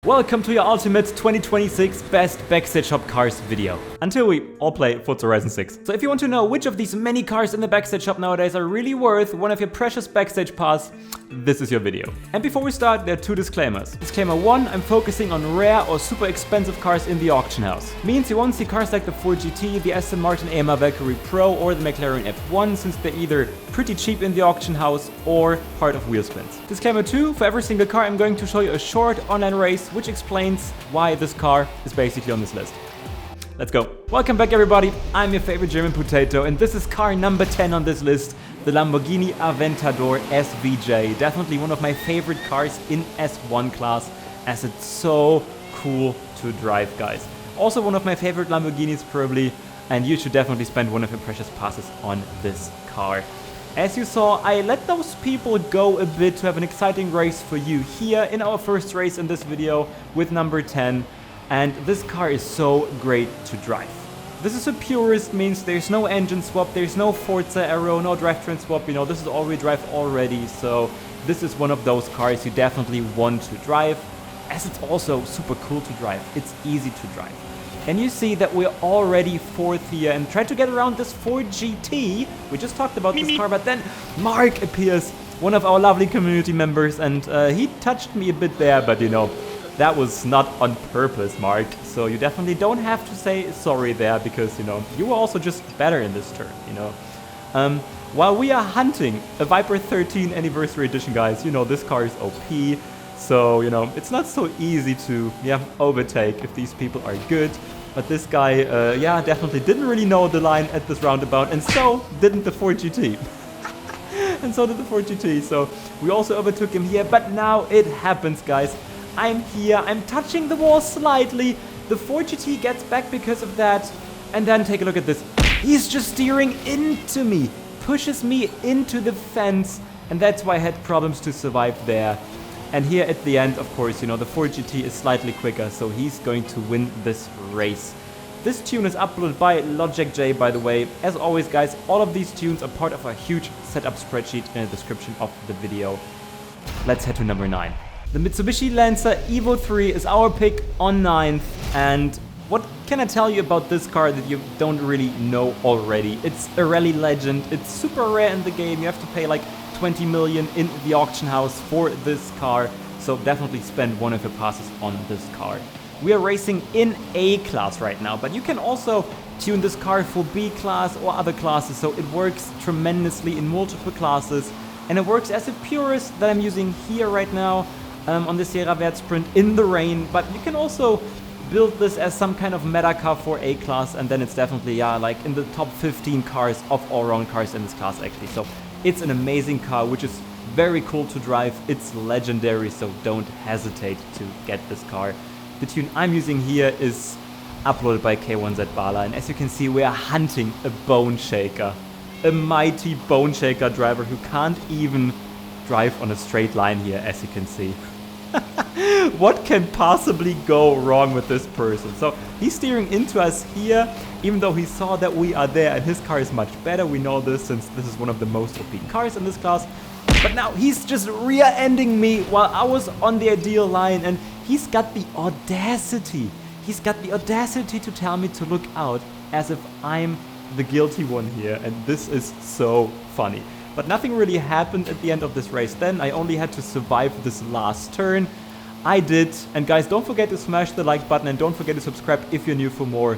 Welcome to your ultimate 2026 best backstage shop cars video. Until we all play Forza Horizon 6. So if you want to know which of these many cars in the backstage shop nowadays are really worth one of your precious backstage pass, this is your video. And before we start, there are two disclaimers. Disclaimer 1, I'm focusing on rare or super expensive cars in the auction house. Means you won't see cars like the Ford GT, the Aston Martin AMR Valkyrie Pro or the McLaren F1 since they're either pretty cheap in the auction house or part of wheel spins. Disclaimer 2, for every single car I'm going to show you a short online race which explains why this car is basically on this list. Let's go. Welcome back everybody, I'm your favorite German potato and this is car number 10 on this list, the Lamborghini Aventador SVJ. Definitely one of my favorite cars in S1 class as it's so cool to drive, guys. Also one of my favorite Lamborghinis probably, and you should definitely spend one of your precious passes on this car. As you saw, I let those people go a bit to have an exciting race for you here in our first race in this video with number 10. And this car is so great to drive. This is a purist, means there's no engine swap, there's no Forza Aero, no drivetrain swap, you know, this is all-wheel drive already. So this is one of those cars you definitely want to drive, as it's also super cool to drive. It's easy to drive. And you see that we're already fourth here and try to get around this Ford GT. We just talked about this car, but then Mark appears, one of our lovely community members, and he touched me a bit there, but you know, that was not on purpose, Mark. So you definitely don't have to say sorry there because, you know, you were also just better in this turn, you know. While we are hunting a Viper 13 Anniversary Edition, guys, you know, this car is OP. So, you know, it's not so easy to, overtake if these people are good. But this guy, definitely didn't really know the line at this roundabout. And so didn't the Ford GT. And so did the Ford GT. So we also overtook him here. But now it happens, guys. I'm here. I'm touching the wall slightly. The Ford GT gets back because of that. And then take a look at this. He's just steering into me. Pushes me into the fence. And that's why I had problems to survive there. And here at the end, of course, you know, the Ford GT is slightly quicker, so he's going to win this race. This tune is uploaded by Logic J, by the way. As always, guys, all of these tunes are part of a huge setup spreadsheet in the description of the video. Let's head to number 9. The Mitsubishi Lancer Evo 3 is our pick on 9th, and what can I tell you about this car that you don't really know already? It's a rally legend, it's super rare in the game, you have to pay like 20 million in the auction house for this car, so definitely spend one of your passes on this car. We are racing in A class right now, but you can also tune this car for B class or other classes, so it works tremendously in multiple classes, and it works as a purist that I'm using here right now on the Sierra Vert Sprint in the rain, but you can also build this as some kind of meta car for A class, and then it's definitely like in the top 15 cars of all-round cars in this class actually. So it's an amazing car, which is very cool to drive. It's legendary, so don't hesitate to get this car. The tune I'm using here is uploaded by K1Z Bala, and as you can see, we are hunting a bone shaker. A mighty bone shaker driver who can't even drive on a straight line here, as you can see. What can possibly go wrong with this person? So he's steering into us here, even though he saw that we are there, and his car is much better. We know this since this is one of the most OP cars in this class. But now he's just rear-ending me while I was on the ideal line, and he's got the audacity. He's got the audacity to tell me to look out as if I'm the guilty one here, and this is so funny. But nothing really happened at the end of this race then. I only had to survive this last turn. I did. And guys, don't forget to smash the like button and don't forget to subscribe if you're new for more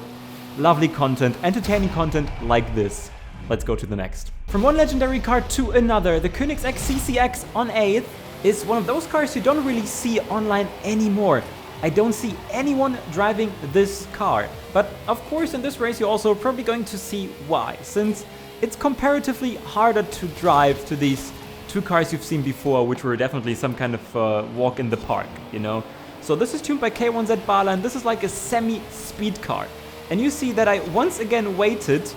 lovely content, entertaining content like this. Let's go to the next. From one legendary car to another, the Koenigsegg CCX on 8th is one of those cars you don't really see online anymore. I don't see anyone driving this car. But of course in this race you're also probably going to see why, since it's comparatively harder to drive to these two cars you've seen before, which were definitely some kind of walk in the park, you know. So this is tuned by K1Z Bala, and this is like a semi-speed car. And you see that I once again waited,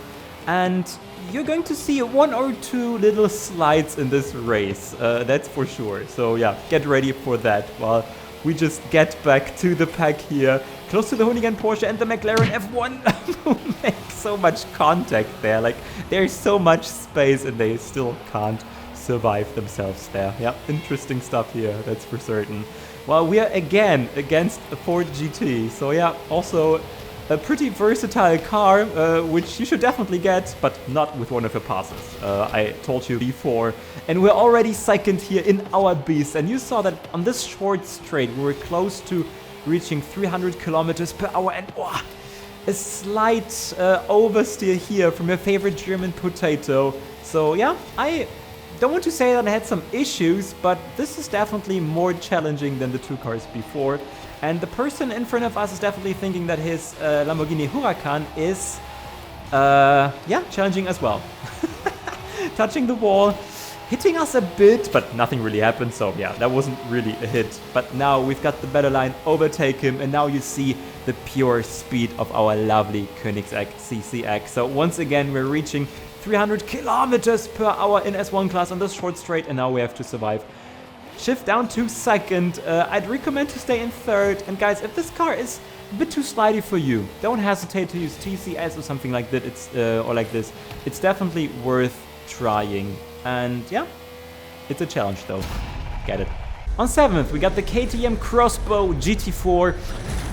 and you're going to see one or two little slides in this race, that's for sure. So yeah, get ready for that while we just get back to the pack here, close to the Hoonigan Porsche and the McLaren F1 who make so much contact there. Like, there's so much space and they still can't survive themselves there. Yeah, interesting stuff here, that's for certain. Well, we are again against a Ford GT. So yeah, also a pretty versatile car, which you should definitely get, but not with one of your passes. I told you before. And we're already second here in our beast. And you saw that on this short straight, we were close to reaching 300 kilometers per hour. And a slight oversteer here from your favorite German potato. So yeah, I don't want to say that I had some issues, but this is definitely more challenging than the two cars before. And the person in front of us is definitely thinking that his Lamborghini Huracan is, challenging as well. Touching the wall, hitting us a bit, but nothing really happened. So yeah, that wasn't really a hit. But now we've got the better line, overtake him, and now you see the pure speed of our lovely Koenigsegg CCX. So once again, we're reaching 300 kilometers per hour in S1 class on this short straight, and now we have to survive. Shift down to second. I'd recommend to stay in third. And guys, if this car is a bit too slidey for you, don't hesitate to use TCS or something like that. Or like this. It's definitely worth trying. And yeah, it's a challenge though. Get it. On 7th, we got the KTM Crossbow GT4.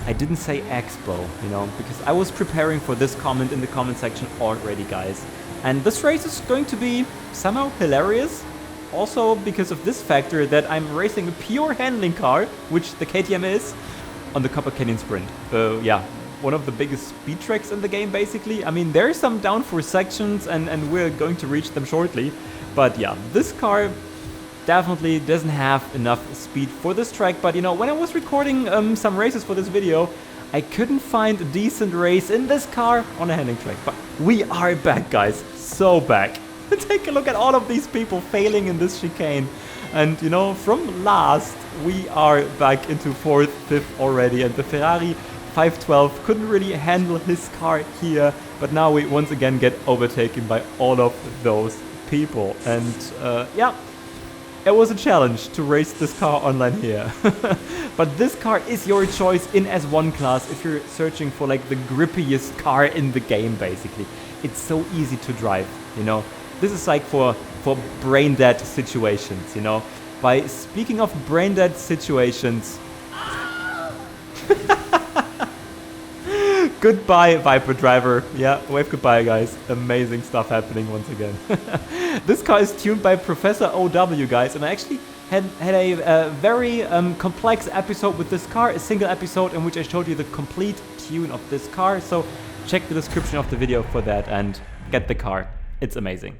I didn't say X-Bow, you know, because I was preparing for this comment in the comment section already, guys. And this race is going to be somehow hilarious. Also because of this factor that I'm racing a pure handling car, which the KTM is, on the Copper Canyon Sprint. Yeah, one of the biggest speed tracks in the game, basically. I mean, there are some downforce sections, and we're going to reach them shortly. But yeah, this car definitely doesn't have enough speed for this track. But you know, when I was recording some races for this video, I couldn't find a decent race in this car on a handling track. But we are back, guys. So back. Take a look at all of these people failing in this chicane. And you know, from last, we are back into 4th, 5th already. And the Ferrari 512 couldn't really handle his car here. But now we once again get overtaken by all of those people. And yeah, it was a challenge to race this car online here. But this car is your choice in S1 class if you're searching for like the grippiest car in the game, basically. It's so easy to drive, you know. This is like for brain dead situations, you know. By speaking of brain dead situations, goodbye, Viper driver. Yeah, wave goodbye, guys. Amazing stuff happening once again. This car is tuned by Professor OW, guys, and I actually had a very complex episode with this car, a single episode in which I showed you the complete tune of this car. So check the description of the video for that and get the car. It's amazing.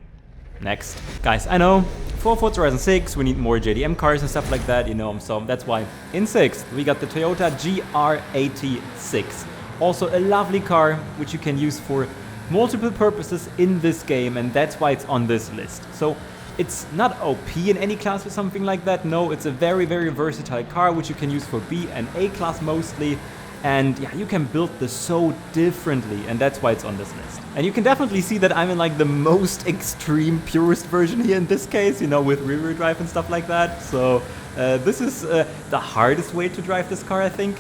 Next. Guys, I know, for Forza Horizon 6 we need more JDM cars and stuff like that, you know, so that's why in 6th we got the Toyota GR86. Also a lovely car which you can use for multiple purposes in this game, and that's why it's on this list. So it's not OP in any class or something like that, no, it's a very, very versatile car which you can use for B and A class mostly. And yeah, you can build this so differently, and that's why it's on this list. And you can definitely see that I'm in like the most extreme purist version here in this case, you know, with rear-wheel drive and stuff like that. So this is the hardest way to drive this car, I think.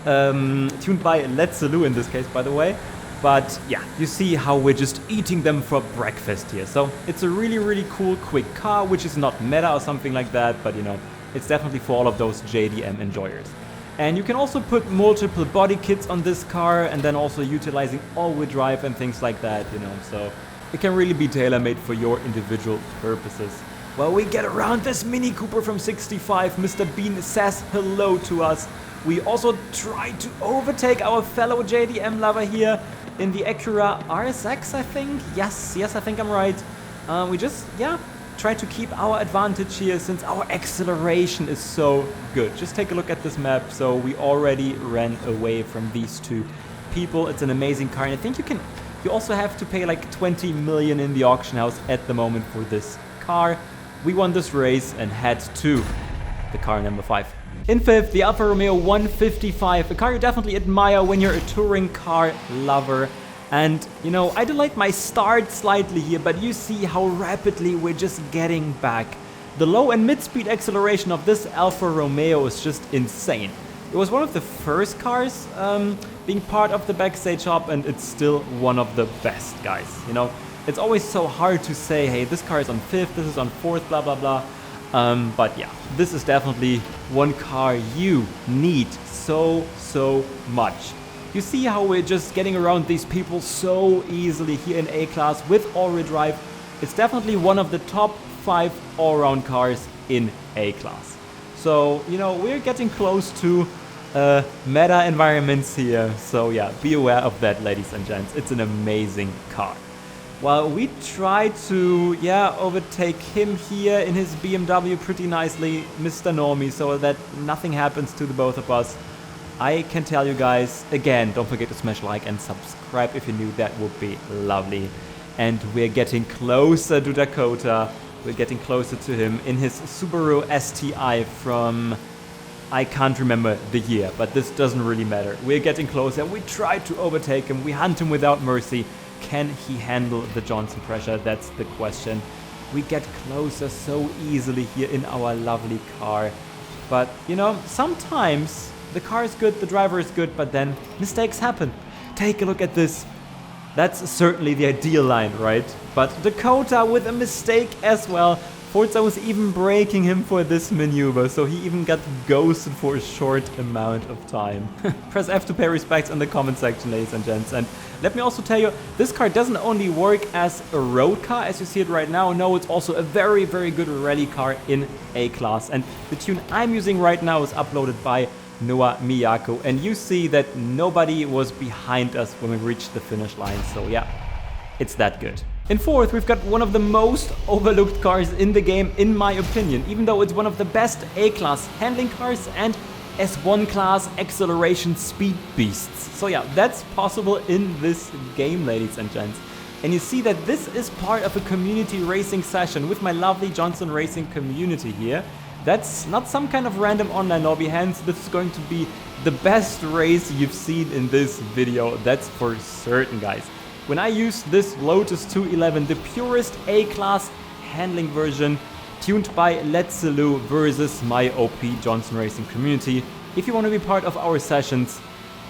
Tuned by Let's Salou in this case, by the way. But yeah, you see how we're just eating them for breakfast here. So it's a really, really cool, quick car, which is not meta or something like that, but you know, it's definitely for all of those JDM enjoyers. And you can also put multiple body kits on this car, and then also utilizing all-wheel drive and things like that, you know, so it can really be tailor-made for your individual purposes. Well, we get around this Mini Cooper from 65. Mr. Bean says hello to us. We also try to overtake our fellow JDM lover here in the Acura RSX, I think. Yes, I think I'm right. We just, yeah, try to keep our advantage here since our acceleration is so good. Just take a look at this map. So we already ran away from these two people. It's an amazing car, and I think you also have to pay like 20 million in the auction house at the moment for this car. We won this race and head to the car number 5. In 5th, the Alfa Romeo 155, a car you definitely admire when you're a touring car lover. And, you know, I delayed my start slightly here, but you see how rapidly we're just getting back. The low and mid-speed acceleration of this Alfa Romeo is just insane. It was one of the first cars being part of the Backstage Hub, and it's still one of the best, guys. You know, it's always so hard to say, hey, this car is on 5th, this is on 4th, blah, blah, blah. But yeah, this is definitely one car you need so much. You see how we're just getting around these people so easily here in A-Class with all-wheel drive. It's definitely one of the top 5 all-round cars in A-Class. So, you know, we're getting close to meta environments here. So yeah, be aware of that, ladies and gents. It's an amazing car. While we try to, overtake him here in his BMW pretty nicely, Mr. Normie, so that nothing happens to the both of us. I can tell you guys, again, don't forget to smash like and subscribe if you're new. That would be lovely. And we're getting closer to Dakota. We're getting closer to him in his Subaru STI from... I can't remember the year, but this doesn't really matter. We're getting closer. We try to overtake him. We hunt him without mercy. Can he handle the Johnson pressure? That's the question. We get closer so easily here in our lovely car. But, you know, sometimes the car is good, the driver is good, but then mistakes happen. Take a look at this. That's certainly the ideal line, right? But Dakota with a mistake as well. Forza was even braking him for this maneuver, so he even got ghosted for a short amount of time. Press F to pay respects in the comment section, ladies and gents. And let me also tell you, this car doesn't only work as a road car as you see it right now. No, it's also a very good rally car in A-Class. And the tune I'm using right now is uploaded by Noah Miyako. And you see that nobody was behind us when we reached the finish line. So yeah, it's that good. In fourth, we've got one of the most overlooked cars in the game, in my opinion, even though it's one of the best A-Class handling cars and S1 class acceleration speed beasts. So yeah, that's possible in this game, ladies and gents. And you see that this is part of a community racing session with my lovely Johnson Racing community here. That's not some kind of random online lobby, hence this is going to be the best race you've seen in this video, that's for certain, guys. When I used this Lotus 211, the purest A-Class handling version, tuned by Let's Salou versus my OP Johnson Racing community. If you want to be part of our sessions,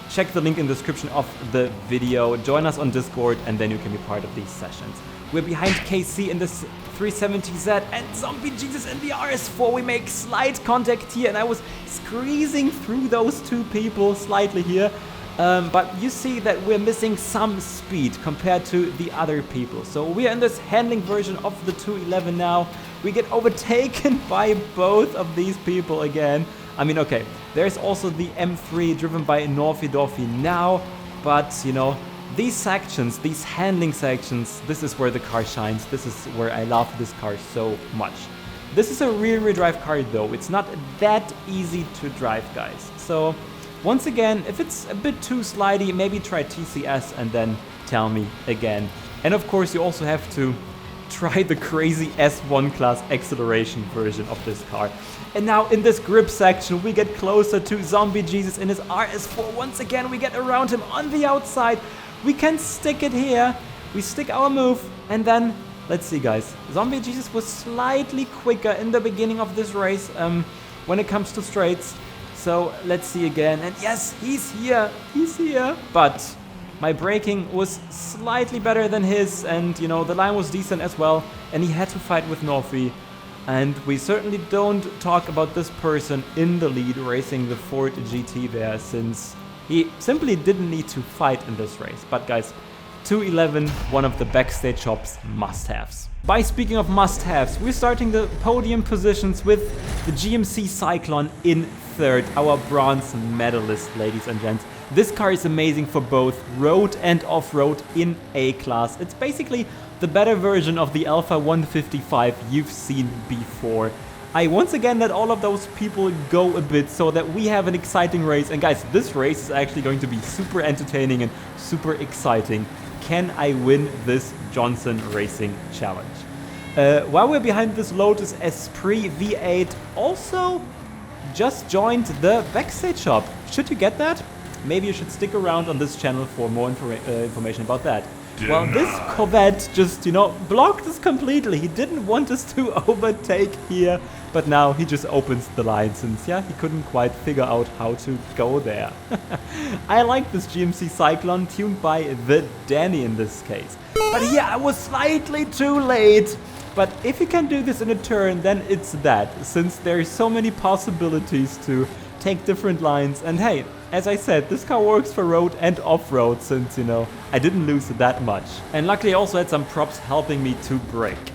check the link in the description of the video, join us on Discord, and then you can be part of these sessions. We're behind KC in this 370Z and Zombie Jesus in the RS4. We make slight contact here, and I was squeezing through those two people slightly here. But you see that we're missing some speed compared to the other people. So we are in this handling version of the 211 now. We get overtaken by both of these people again. I mean, okay, there's also the M3 driven by Norfi Dorfi now. But, you know, these sections, these handling sections, this is where the car shines. This is where I love this car so much. This is a rear-wheel drive car though. It's not that easy to drive, guys. So... once again, if it's a bit too slidey, maybe try TCS and then tell me again. And of course, you also have to try the crazy S1 class acceleration version of this car. And now in this grip section, we get closer to Zombie Jesus in his RS4. Once again, we get around him on the outside. We can stick it here. We stick our move and then, let's see, guys. Zombie Jesus was slightly quicker in the beginning of this race when it comes to straights. So let's see again, and yes, he's here, but my braking was slightly better than his, and you know, the line was decent as well, and he had to fight with Norfi, and we certainly don't talk about this person in the lead racing the Ford GT there, since he simply didn't need to fight in this race. But guys, 211, one of the Backstage Shop's must-haves. By speaking of must-haves, we're starting the podium positions with the GMC Cyclone in third, our bronze medalist, ladies and gents. This car is amazing for both road and off-road in A-Class. It's basically the better version of the Alpha 155 you've seen before. I once again let all of those people go a bit so that we have an exciting race. And guys, this race is actually going to be super entertaining and super exciting. Can I win this Johnson Racing Challenge? While we're behind this Lotus Esprit V8, also just joined the Backstage Shop. Should you get that? Maybe you should stick around on this channel for more information about that. Well, this Corvette just, you know, blocked us completely. He didn't want us to overtake here, but now he just opens the line since, yeah, he couldn't quite figure out how to go there. I like this GMC Cyclone, tuned by the Danny in this case. But here I was slightly too late. But if you can do this in a turn, then it's that, since there's so many possibilities to take different lines. And hey, as I said, this car works for road and off-road, since, you know, I didn't lose that much. And luckily I also had some props helping me to brake.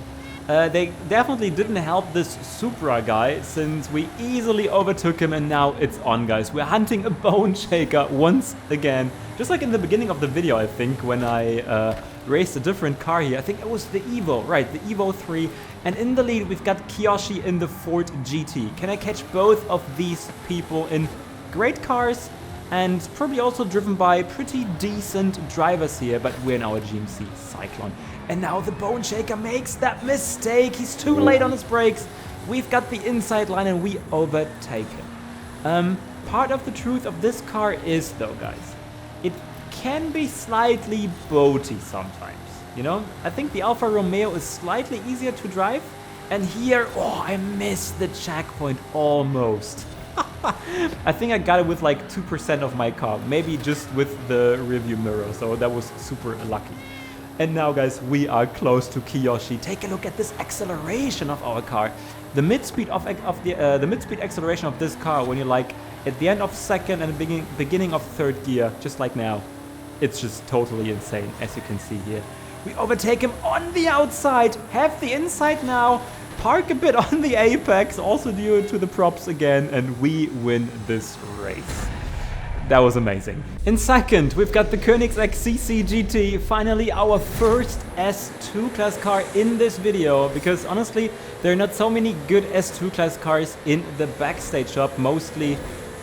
They definitely didn't help this Supra guy, since we easily overtook him, and now it's on, guys. We're hunting a bone shaker once again. Just like in the beginning of the video, I think, when I raced a different car here. I think it was the Evo, right, the Evo 3. And in the lead, we've got Kiyoshi in the Ford GT. Can I catch both of these people in great cars? And probably also driven by pretty decent drivers here, but we're in our GMC Cyclone. And now the Bone Shaker makes that mistake. He's too late on his brakes. We've got the inside line and we overtake him. Part of the truth of this car is, though, guys, it can be slightly boaty sometimes. You know, I think the Alfa Romeo is slightly easier to drive. And here, oh, I missed the checkpoint almost. I think I got it with like 2% of my car, maybe just with the rearview mirror, so that was super lucky. And now, guys, we are close to Kiyoshi. Take a look at this acceleration of our car. The mid-speed the mid-speed acceleration of this car, when you're like at the end of second and the beginning of third gear, just like now, it's just totally insane, as you can see here. We overtake him on the outside, have the inside now, park a bit on the apex, also due to the props again, and we win this race. That was amazing. In second, we've got the Koenigsegg CC GT, finally our first S2 class car in this video, because honestly, there are not so many good S2 class cars in the Backstage shop. Mostly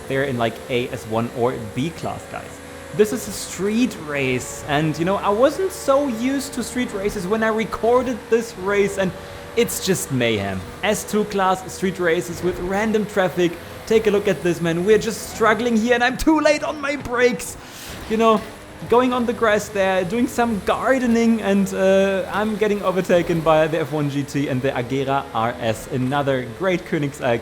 they're in like A, S1 or B class, guys. This is a street race, and you know, I wasn't so used to street races when I recorded this race, and it's just mayhem. S2 class street races with random traffic. Take a look at this, man. We're just struggling here and I'm too late on my brakes. You know, going on the grass there, doing some gardening, and I'm getting overtaken by the F1 GT and the Agera RS. Another great Koenigsegg,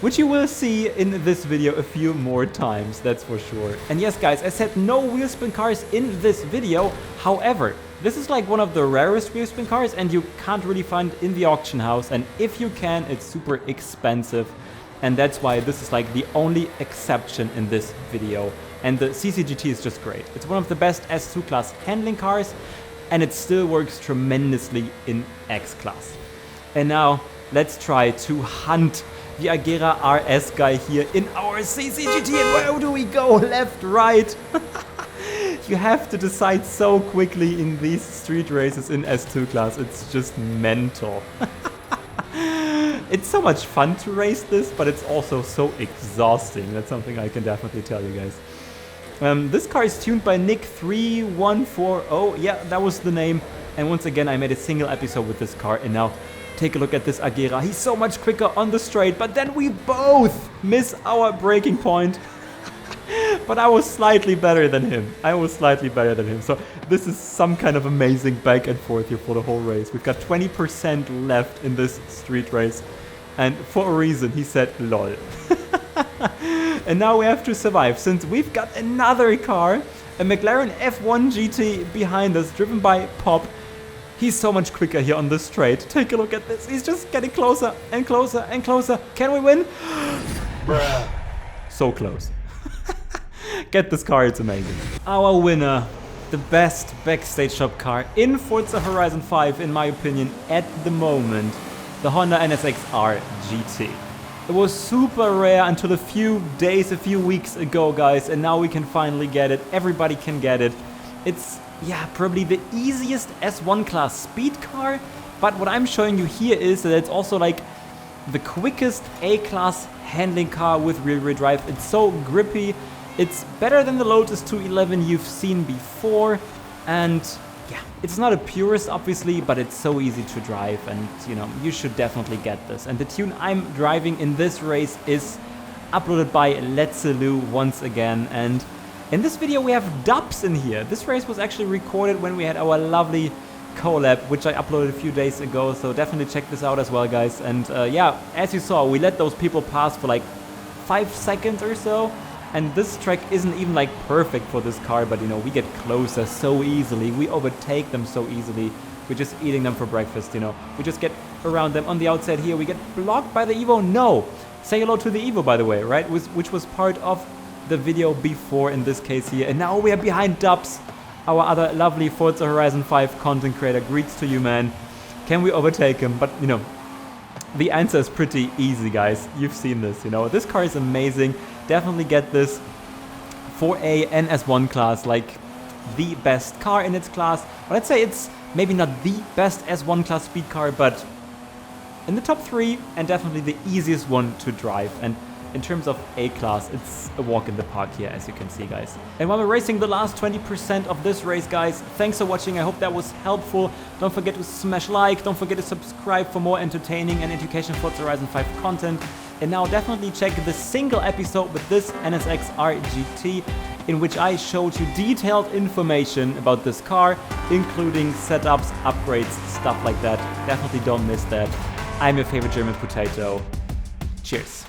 which you will see in this video a few more times, that's for sure. And yes, guys, I said no wheel spin cars in this video. However, this is like one of the rarest wheel spin cars, and you can't really find in the auction house. And if you can, it's super expensive. And that's why this is like the only exception in this video. And the CCGT is just great. It's one of the best S2 class handling cars, and it still works tremendously in X class. And now let's try to hunt the Agera RS guy here in our CCGT. And where do we go? Left, right? You have to decide so quickly in these street races in S2 class. It's just mental. It's so much fun to race this, but it's also so exhausting. That's something I can definitely tell you guys. This car is tuned by Nick3140. Yeah, that was the name. And once again, I made a single episode with this car. And now take a look at this Agera. He's so much quicker on the straight, but then we both miss our braking point. But I was slightly better than him. So this is some kind of amazing back and forth here for the whole race. We've got 20% left in this street race. And for a reason, he said lol. And now we have to survive, since we've got another car, a McLaren F1 GT behind us, driven by Pop. He's so much quicker here on the straight. Take a look at this. He's just getting closer and closer and closer. Can we win? Bruh. So close. Get this car, it's amazing. Our winner, the best Backstage shop car in Forza Horizon 5, in my opinion, at the moment, the Honda NSX-R GT. It was super rare until a few days, a few weeks ago, guys, and now we can finally get it. Everybody can get it. It's, yeah, probably the easiest S1 class speed car, but what I'm showing you here is that it's also like the quickest A-class handling car with rear-wheel drive. It's so grippy. It's better than the Lotus 211 you've seen before, and yeah, it's not a purist obviously, but it's so easy to drive, and you know, you should definitely get this. And the tune I'm driving in this race is uploaded by Let's Lou once again, and in this video we have dubs in here. This race was actually recorded when we had our lovely collab, which I uploaded a few days ago, so definitely check this out as well, guys. And yeah, as you saw, we let those people pass for like 5 seconds or so. And this track isn't even like perfect for this car, but you know, we get closer so easily, we overtake them so easily. we're just eating them for breakfast, you know. We just get around them on the outside here. We get blocked by the Evo. No. Say hello to the Evo, by the way, right? Which was part of the video before in this case here. And now we are behind Dubs, our other lovely Forza Horizon 5 content creator. Greets to you, man. Can we overtake him? But, you know, the answer is pretty easy, guys. You've seen this, you know. This car is amazing. Definitely get this for a NS1 class, like the best car in its class. But I'd say it's maybe not the best S1 class speed car, but in the top 3 and definitely the easiest one to drive. And in terms of A-class, it's a walk in the park here, as you can see, guys. And while we're racing the last 20% of this race, guys, thanks for watching. I hope that was helpful. Don't forget to smash like. Don't forget to subscribe for more entertaining and educational Forza Horizon 5 content. And now definitely check the single episode with this NSX RGT, in which I showed you detailed information about this car, including setups, upgrades, stuff like that. Definitely don't miss that. I'm your favorite German potato. Cheers.